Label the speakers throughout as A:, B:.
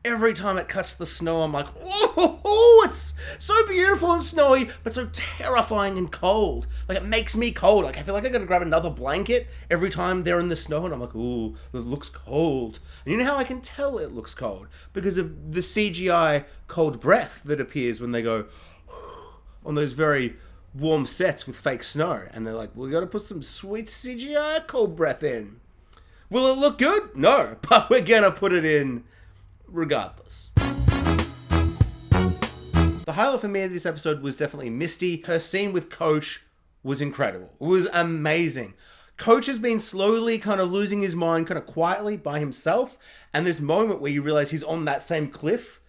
A: every time it cuts the snow, I'm like, oh, it's so beautiful and snowy, but so terrifying and cold. Like, it makes me cold. Like, I feel like I gotta grab another blanket every time they're in the snow, and I'm like, ooh, it looks cold. And you know how I can tell it looks cold? Because of the CGI cold breath that appears when they go on those very warm sets with fake snow. And they're like, we gotta put some sweet CGI cold breath in. Will it look good? No, but we're gonna put it in regardless. The highlight for me of this episode was definitely Misty. Her scene with Coach was incredible. It was amazing. Coach has been slowly kind of losing his mind kind of quietly by himself. And this moment where you realize he's on that same cliff,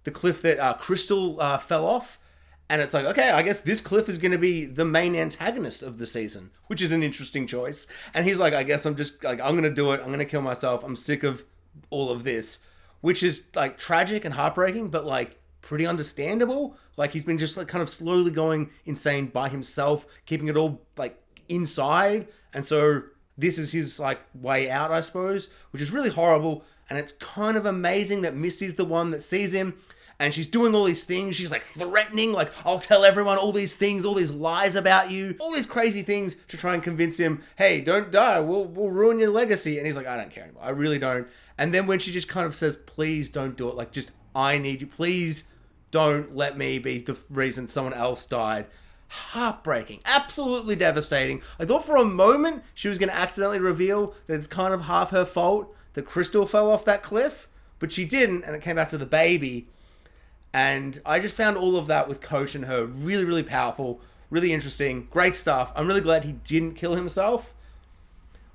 A: the cliff that Crystal fell off. And it's like, okay, I guess this cliff is going to be the main antagonist of the season, which is an interesting choice. And he's like, I guess I'm going to do it. I'm going to kill myself. I'm sick of all of this, which is like tragic and heartbreaking, but like pretty understandable. Like, he's been just like kind of slowly going insane by himself, keeping it all like inside. And so this is his like way out, I suppose, which is really horrible. And it's kind of amazing that Misty's the one that sees him. And she's doing all these things. She's like threatening, like, I'll tell everyone all these things, all these lies about you, all these crazy things to try and convince him, hey, don't die. We'll ruin your legacy. And he's like, I don't care anymore. I really don't. And then when she just kind of says, please don't do it. Like, just, I need you. Please don't let me be the reason someone else died. Heartbreaking. Absolutely devastating. I thought for a moment she was going to accidentally reveal that it's kind of half her fault that Crystal fell off that cliff. But she didn't. And it came back to the baby. And I just found all of that with Coach and her really, really powerful, really interesting, great stuff. I'm really glad he didn't kill himself.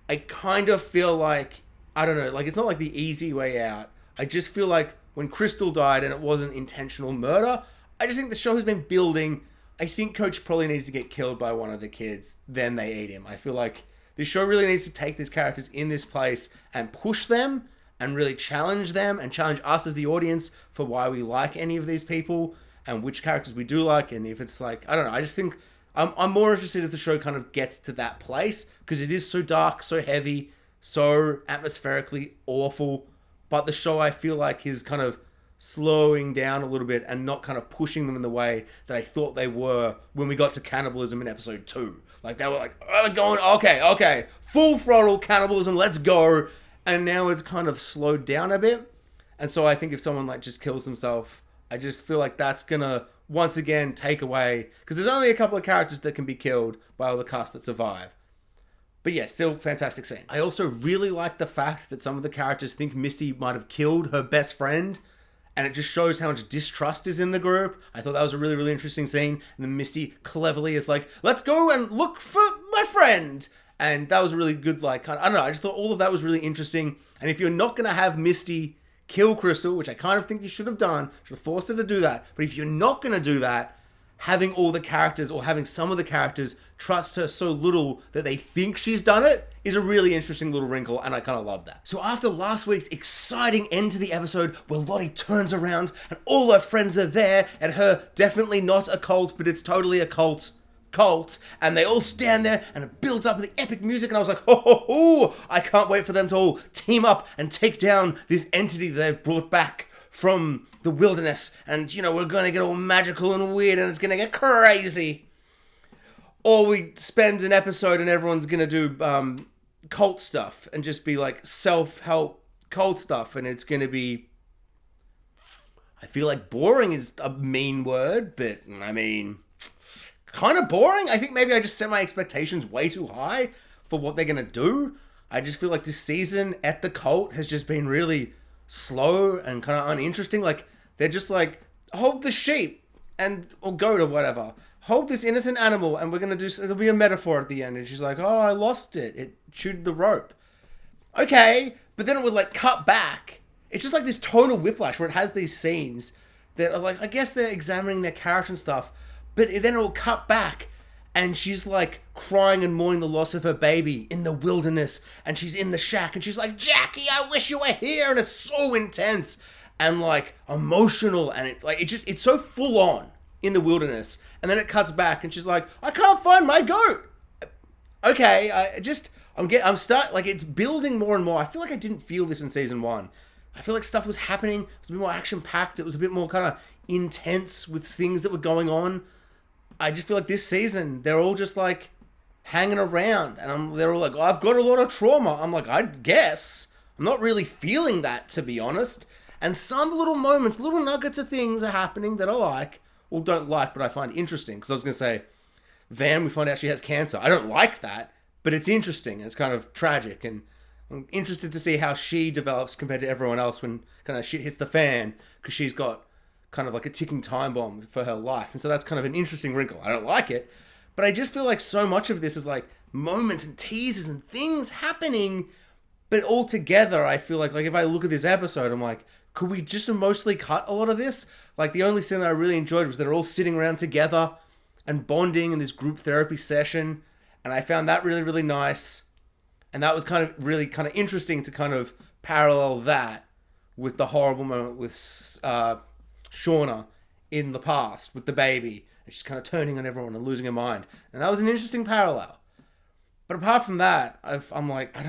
A: I kind of feel like, I don't know, like it's not like the easy way out. I just feel like when Crystal died and it wasn't intentional murder, I just think the show has been building. I think Coach probably needs to get killed by one of the kids, then they eat him. I feel like the show really needs to take these characters in this place and push them and really challenge them and challenge us as the audience for why we like any of these people and which characters we do like. And if it's like, I don't know, I just think I'm more interested if the show kind of gets to that place because it is so dark, so heavy, so atmospherically awful. But the show, I feel like, is kind of slowing down a little bit and not kind of pushing them in the way that I thought they were when we got to cannibalism in episode 2. Like, they were like, oh, going, okay, full throttle cannibalism, let's go. And now it's kind of slowed down a bit. And so I think if someone like just kills himself, I just feel like that's going to once again take away. Because there's only a couple of characters that can be killed by all the cast that survive. But yeah, still fantastic scene. I also really like the fact that some of the characters think Misty might have killed her best friend. And it just shows how much distrust is in the group. I thought that was a really, really interesting scene. And then Misty cleverly is like, let's go and look for my friend. And that was a really good, like, I don't know, I just thought all of that was really interesting. And if you're not going to have Misty kill Crystal, which I kind of think you should have done, should have forced her to do that. But if you're not going to do that, having all the characters or having some of the characters trust her so little that they think she's done it is a really interesting little wrinkle, and I kind of love that. So after last week's exciting end to the episode where Lottie turns around and all her friends are there and her definitely not a cult, but it's totally a cult, and they all stand there and it builds up with the epic music, and I was like, ho, I can't wait for them to all team up and take down this entity that they've brought back from the wilderness, and you know, we're gonna get all magical and weird and it's gonna get crazy. Or we spend an episode and everyone's gonna do cult stuff and just be like self-help cult stuff, and it's gonna be, I feel like boring is a mean word, but I mean, kind of boring. I think maybe I just set my expectations way too high for what they're gonna do. I just feel like this season at the cult has just been really slow and kind of uninteresting. Like, they're just like, hold the sheep or goat or whatever. Hold this innocent animal and we're gonna do, it'll be a metaphor at the end. And she's like, oh, I lost it. It chewed the rope. Okay, but then it would like cut back. It's just like this tonal whiplash where it has these scenes that are like, I guess they're examining their character and stuff, but then it'll cut back and she's like crying and mourning the loss of her baby in the wilderness, and she's in the shack and she's like, Jackie, I wish you were here, and it's so intense and like emotional, and it's so full on in the wilderness, and then it cuts back and she's like, I can't find my goat. Okay, it's building more and more. I feel like I didn't feel this in season 1. I feel like stuff was happening. It was a bit more action-packed. It was a bit more kind of intense with things that were going on. I just feel like this season, they're all just like hanging around. And they're all like, oh, I've got a lot of trauma. I'm like, I guess. I'm not really feeling that, to be honest. And some little moments, little nuggets of things are happening that I like. Well, don't like, but I find interesting. Because I was going to say, Van, we find out she has cancer. I don't like that, but it's interesting. It's kind of tragic. And I'm interested to see how she develops compared to everyone else when kind of shit hits the fan. Because she's got kind of like a ticking time bomb for her life. And so that's kind of an interesting wrinkle. I don't like it. But I just feel like so much of this is like moments and teasers and things happening. But all together, I feel like if I look at this episode, I'm like, could we just mostly cut a lot of this? Like, the only scene that I really enjoyed was they're all sitting around together and bonding in this group therapy session. And I found that really, really nice. And that was kind of really kind of interesting to kind of parallel that with the horrible moment with Shauna in the past with the baby. And she's kind of turning on everyone and losing her mind. And that was an interesting parallel. But apart from that, I'm like, I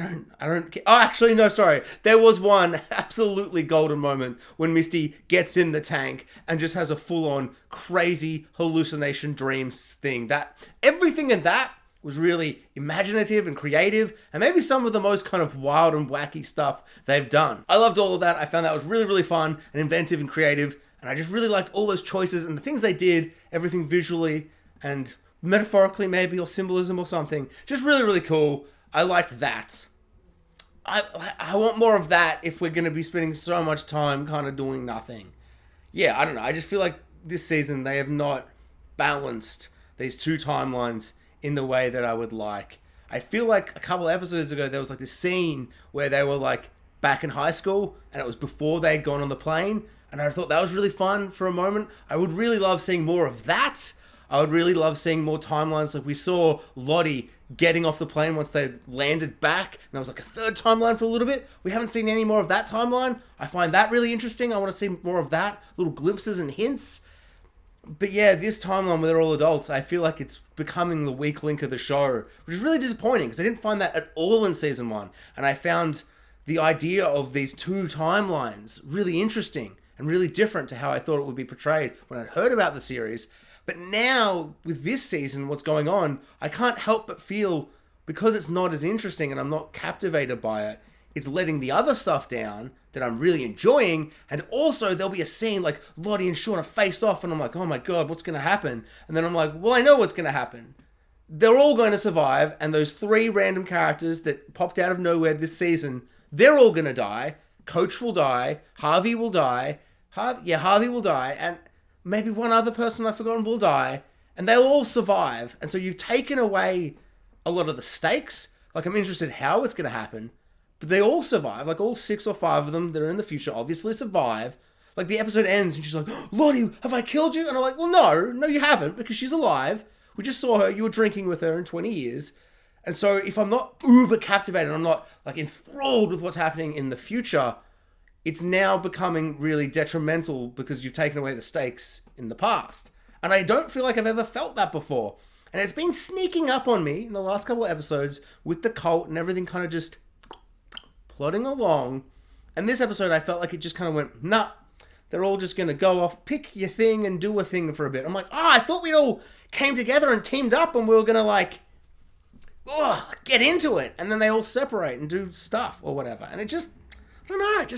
A: don't care. Oh, actually, no, sorry. There was one absolutely golden moment when Misty gets in the tank and just has a full-on crazy hallucination dreams thing. That everything in that was really imaginative and creative, and maybe some of the most kind of wild and wacky stuff they've done. I loved all of that. I found that was really, really fun and inventive and creative, and I just really liked all those choices and the things they did, everything visually and metaphorically maybe, or symbolism or something. Just really, really cool. I liked that. I want more of that if we're going to be spending so much time kind of doing nothing. Yeah, I don't know. I just feel like this season they have not balanced these two timelines in the way that I would like. I feel like a couple episodes ago there was like this scene where they were like back in high school and it was before they'd gone on the plane, and I thought that was really fun for a moment. I would really love seeing more of that. I would really love seeing more timelines. Like we saw Lottie getting off the plane once they landed back, and there was like a third timeline for a little bit. We haven't seen any more of that timeline. I find that really interesting. I want to see more of that, little glimpses and hints. But yeah, this timeline where they're all adults, I feel like it's becoming the weak link of the show, which is really disappointing because I didn't find that at all in season 1. And I found the idea of these two timelines really interesting and really different to how I thought it would be portrayed when I heard about the series. But now, with this season, what's going on, I can't help but feel, because it's not as interesting and I'm not captivated by it, it's letting the other stuff down that I'm really enjoying. And also, there'll be a scene like Lottie and Shauna face off, and I'm like, oh my god, what's going to happen? And then I'm like, well, I know what's going to happen. They're all going to survive, and those 3 random characters that popped out of nowhere this season, they're all going to die. Coach will die. Harvey will die. Harvey will die. And maybe one other person I've forgotten will die, and they'll all survive. And so you've taken away a lot of the stakes. Like, I'm interested how it's going to happen, but they all survive. Like, all 6 or 5 of them that are in the future obviously survive. Like, the episode ends and she's like, Lottie, have I killed you? And I'm like, well, no, you haven't, because she's alive. We just saw her. You were drinking with her in 20 years. And so if I'm not uber captivated, I'm not like enthralled with what's happening in the future, it's now becoming really detrimental because you've taken away the stakes in the past. And I don't feel like I've ever felt that before. And it's been sneaking up on me in the last couple of episodes with the cult and everything kind of just plodding along. And this episode, I felt like it just kind of went, nah, they're all just going to go off, pick your thing and do a thing for a bit. I'm like, I thought we all came together and teamed up and we were going to like, get into it. And then they all separate and do stuff or whatever. And it just, I don't know,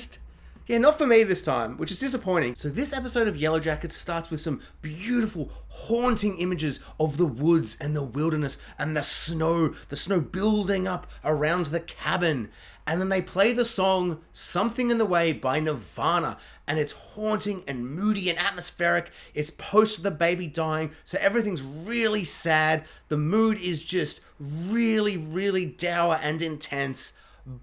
A: yeah, not for me this time, which is disappointing. So this episode of Yellowjackets starts with some beautiful, haunting images of the woods and the wilderness and the snow building up around the cabin. And then they play the song Something in the Way by Nirvana. And it's haunting and moody and atmospheric. It's post the baby dying, so everything's really sad. The mood is just really, really dour and intense.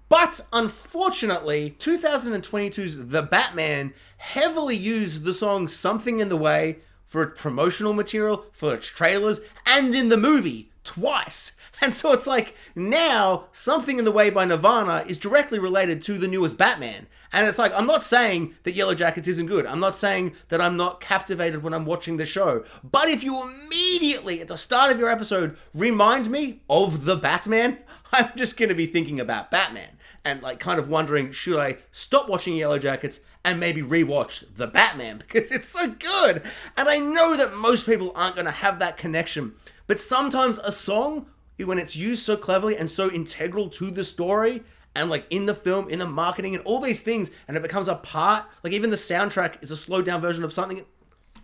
A: But unfortunately, 2022's The Batman heavily used the song Something in the Way for its promotional material, for its trailers, and in the movie twice. And so it's like, now, Something in the Way by Nirvana is directly related to the newest Batman. And it's like, I'm not saying that Yellowjackets isn't good. I'm not saying that I'm not captivated when I'm watching the show. But if you immediately, at the start of your episode, remind me of the Batman, I'm just going to be thinking about Batman. And like kind of wondering, should I stop watching Yellowjackets and maybe rewatch the Batman? Because it's so good. And I know that most people aren't going to have that connection. But sometimes a song, when it's used so cleverly and so integral to the story, and like in the film, in the marketing, and all these things, and it becomes a part, like even the soundtrack is a slowed down version of something.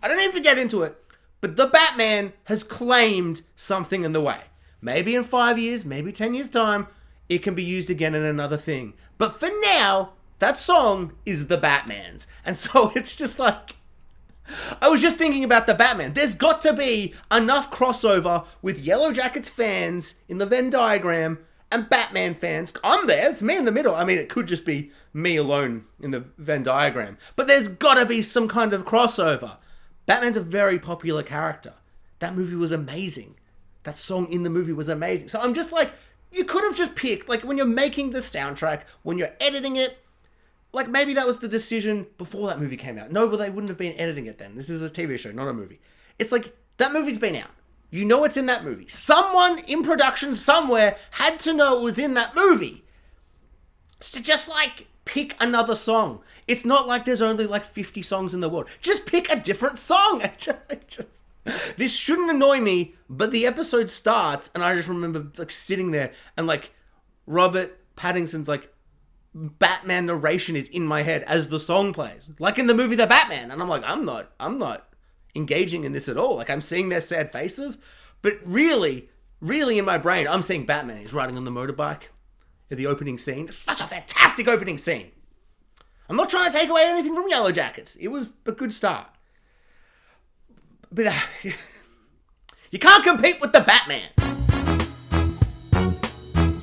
A: I don't even get into it, but the Batman has claimed Something in the Way. Maybe in 5 years, maybe 10 years time, it can be used again in another thing. But for now, that song is the Batman's. And so it's just like, I was just thinking about the Batman. There's got to be enough crossover with Yellowjackets fans in the Venn diagram and Batman fans. I'm there. It's me in the middle. I mean, it could just be me alone in the Venn diagram. But there's got to be some kind of crossover. Batman's a very popular character. That movie was amazing. That song in the movie was amazing. So I'm just like, you could have just picked, like when you're making the soundtrack, when you're editing it, like maybe that was the decision before that movie came out. No, but they wouldn't have been editing it then. This is a TV show, not a movie. It's like, that movie's been out. You know it's in that movie. Someone in production somewhere had to know it was in that movie. So just like, pick another song. It's not like there's only like 50 songs in the world. Just pick a different song. This shouldn't annoy me, but the episode starts and I just remember like sitting there and like Robert Pattinson's like Batman narration is in my head as the song plays, like in the movie The Batman, and I'm like, I'm not engaging in this at all. Like I'm seeing their sad faces, but really in my brain, I'm seeing Batman. He's riding on the motorbike at the opening scene. Such a fantastic opening scene. I'm not trying to take away anything from Yellowjackets. It was a good start. But you can't compete with the Batman.